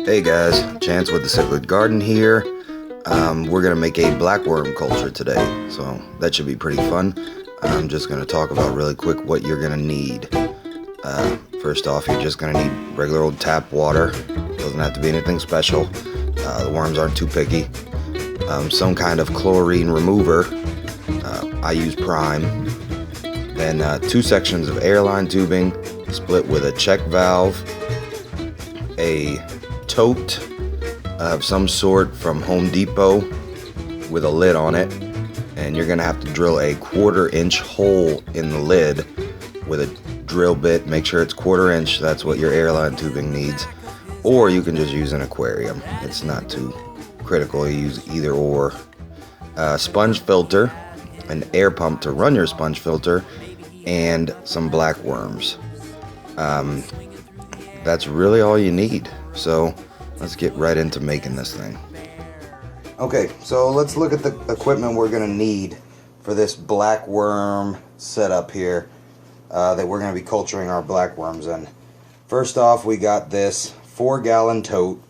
Hey guys, Chance with the Cichlid Garden here. We're going to make a blackworm culture today, so that should be pretty fun. I'm just going to talk about really quick what you're going to need. First off, you're just going to need regular old tap water. Doesn't have to be anything special. The worms aren't too picky. Some kind of chlorine remover. I use Prime. Then 2 sections of airline tubing split with a check valve. A tote of some sort from Home Depot with a lid on it, and you're gonna have to drill a 1/4 inch hole in the lid with a drill bit. Make sure it's 1/4 inch. That's what your airline tubing needs. Or you can just use an aquarium. It's not too critical. You use either or. Sponge filter, an air pump to run your sponge filter, and some blackworms. That's really all you need. So let's get right into making this thing. Okay, so let's look at the equipment we're gonna need for this blackworm setup here that we're gonna be culturing our blackworms in. First off, we got this 4-gallon tote,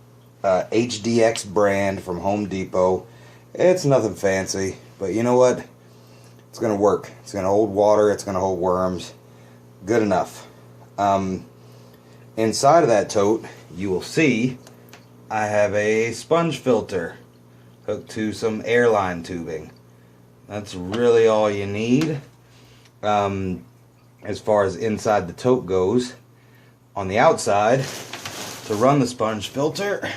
HDX brand from Home Depot. It's nothing fancy, but you know what? It's gonna work. It's gonna hold water, it's gonna hold worms. Good enough. Inside of that tote, you will see I have a sponge filter hooked to some airline tubing. That's really all you need. As far as inside the tote goes, on the outside, to run the sponge filter,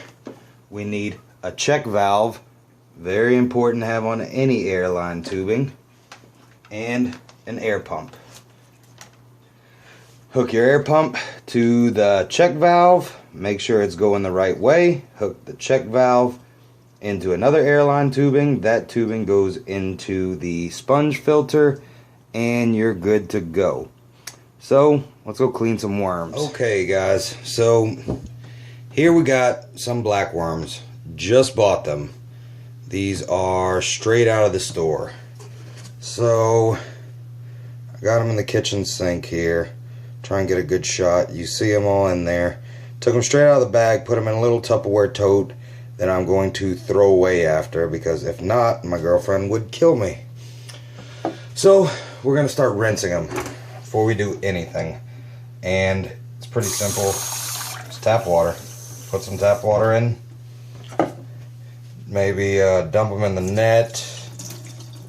we need a check valve, very important to have on any airline tubing, and an air pump. Hook your air pump to the check valve, make sure it's going the right way. Hook the check valve into another airline tubing. That tubing goes into the sponge filter, and you're good to go. So let's go clean some worms. Okay guys, so here we got some blackworms. Just bought them. These are straight out of the store. So I got them in the kitchen sink here. Try and get a good shot. You see them all in there. Took them straight out of the bag, put them in a little Tupperware tote that I'm going to throw away after, because if not, my girlfriend would kill me. So we're going to start rinsing them before we do anything. And it's pretty simple. It's tap water. Put some tap water in. Maybe dump them in the net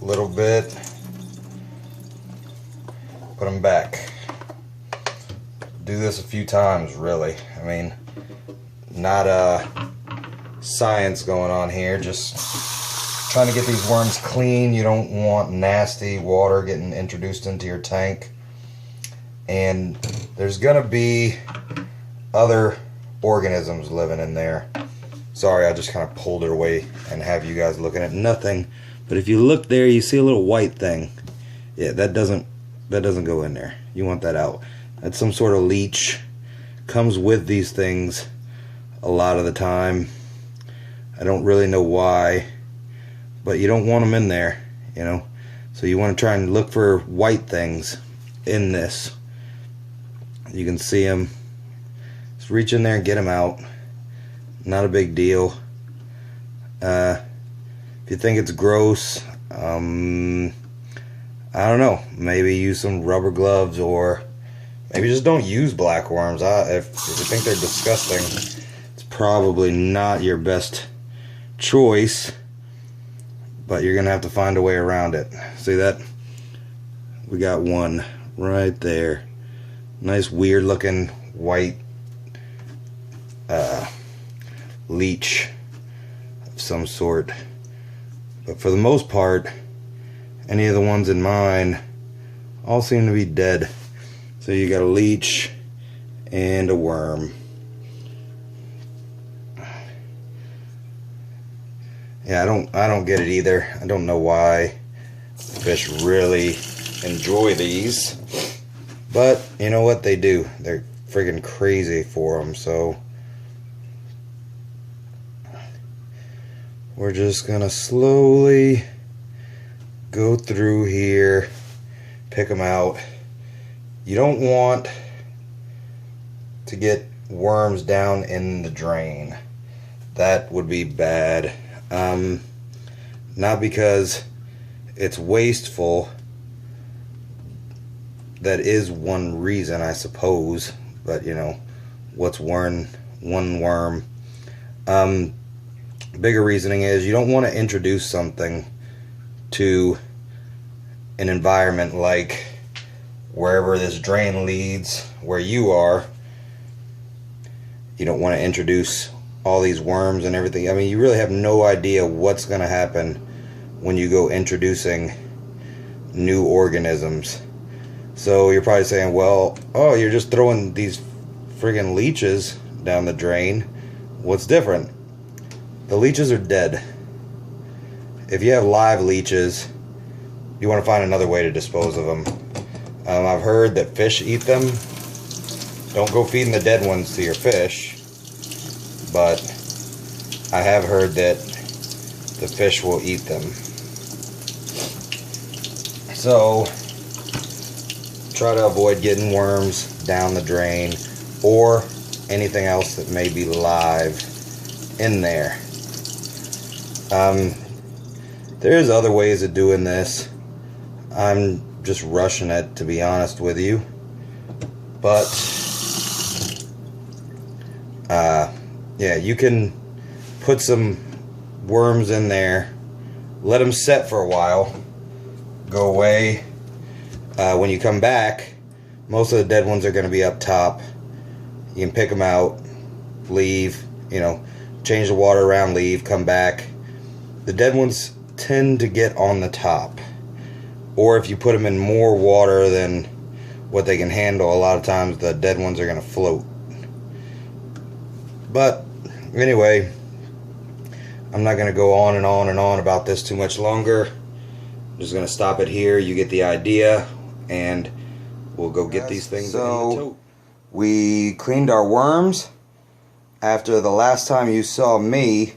a little bit. Put them back. Do this a few times, really. I mean, not science going on here, just trying to get these worms clean. You don't want nasty water getting introduced into your tank. And there's gonna be other organisms living in there. Sorry, I just kind of pulled it away and have you guys looking at nothing. But if you look there, you see a little white thing. Yeah, that doesn't go in there. You want that out. That's some sort of leech. Comes with these things a lot of the time. I don't really know why, but you don't want them in there, you know. So you want to try and look for white things in this. You can see them. Just reach in there and get them out. Not a big deal. If you think it's gross, I don't know. Maybe use some rubber gloves, or maybe just don't use blackworms. If you think they're disgusting, it's probably not your best choice, but you're gonna have to find a way around it. See that? We got one right there. Nice weird looking white leech of some sort. But for the most part, any of the ones in mine all seem to be dead. So you got a leech and a worm. Yeah, I don't get it either. I don't know why fish really enjoy these, but you know what, they do. They're friggin' crazy for them. So we're just gonna slowly go through here, pick them out. You don't want to get worms down in the drain. that would be bad. Not because it's wasteful. That is one reason, I suppose. But, you know, what's one worm? Bigger reasoning is you don't want to introduce something to an environment like wherever this drain leads, where you are. You don't want to introduce all these worms and everything. I mean, you really have no idea what's going to happen when you go introducing new organisms. So you're probably saying, well, oh, you're just throwing these friggin' leeches down the drain. What's different? The leeches are dead. If you have live leeches, you want to find another way to dispose of them. I've heard that fish eat them. Don't go feeding the dead ones to your fish. But I have heard that the fish will eat them. So try to avoid getting worms down the drain or anything else that may be live in there. There's other ways of doing this. I'm just rushing it, to be honest with you. But yeah, you can put some worms in there, let them set for a while, go away. When you come back, most of the dead ones are going to be up top. You can pick them out, leave, you know, change the water around, leave, come back. The dead ones tend to get on the top. Or if you put them in more water than what they can handle, a lot of times the dead ones are going to float. But anyway, I'm not going to go on and on and on about this too much longer. I'm just going to stop it here. You get the idea, and we'll go get these things in the tote. We cleaned our worms. After the last time you saw me,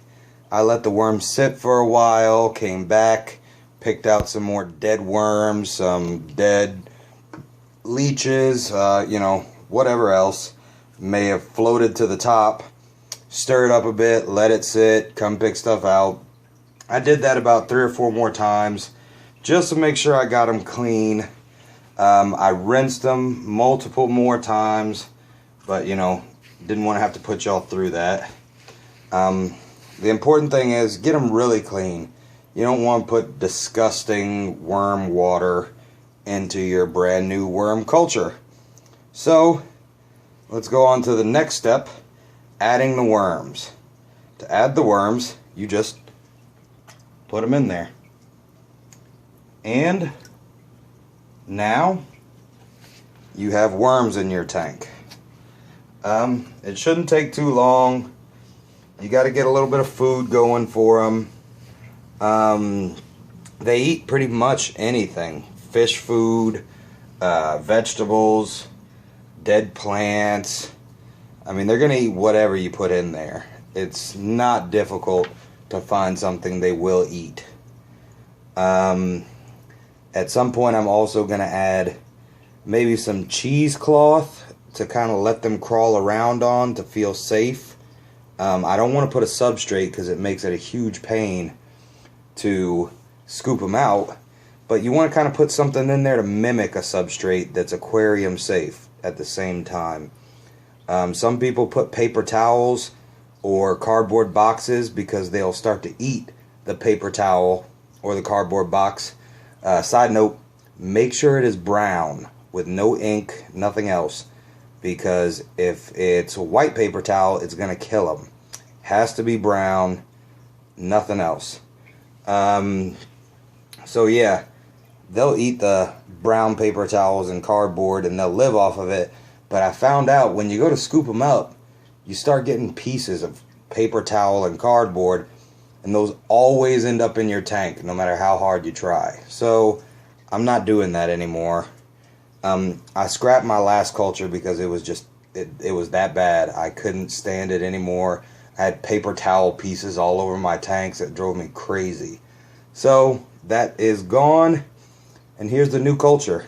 I let the worms sit for a while, came back, picked out some more dead worms, some dead leeches, you know, whatever else may have floated to the top. Stir it up a bit, let it sit, come pick stuff out. I did that about 3 or 4 more times just to make sure I got them clean. I rinsed them multiple more times, but you know, didn't want to have to put y'all through that. The important thing is get them really clean. You don't want to put disgusting worm water into your brand new worm culture. So let's go on to the next step, adding the worms. To add the worms, you just put them in there. And now you have worms in your tank. It shouldn't take too long. You got to get a little bit of food going for them. They eat pretty much anything. Fish food, vegetables, dead plants. I mean, they're going to eat whatever you put in there. It's not difficult to find something they will eat. At some point, I'm also going to add maybe some cheesecloth to kind of let them crawl around on to feel safe. I don't want to put a substrate because it makes it a huge pain to scoop them out. But you want to kind of put something in there to mimic a substrate that's aquarium safe at the same time. Some people put paper towels or cardboard boxes because they'll start to eat the paper towel or the cardboard box. Side note, make sure it is brown with no ink, nothing else. Because if it's a white paper towel, it's going to kill them. Has to be brown, nothing else. So yeah, they'll eat the brown paper towels and cardboard and they'll live off of it. But I found out when you go to scoop them up, you start getting pieces of paper towel and cardboard, and those always end up in your tank no matter how hard you try. So I'm not doing that anymore. I scrapped my last culture because it was just, it was that bad. I couldn't stand it anymore. I had paper towel pieces all over my tanks. It drove me crazy. So that is gone. And here's the new culture.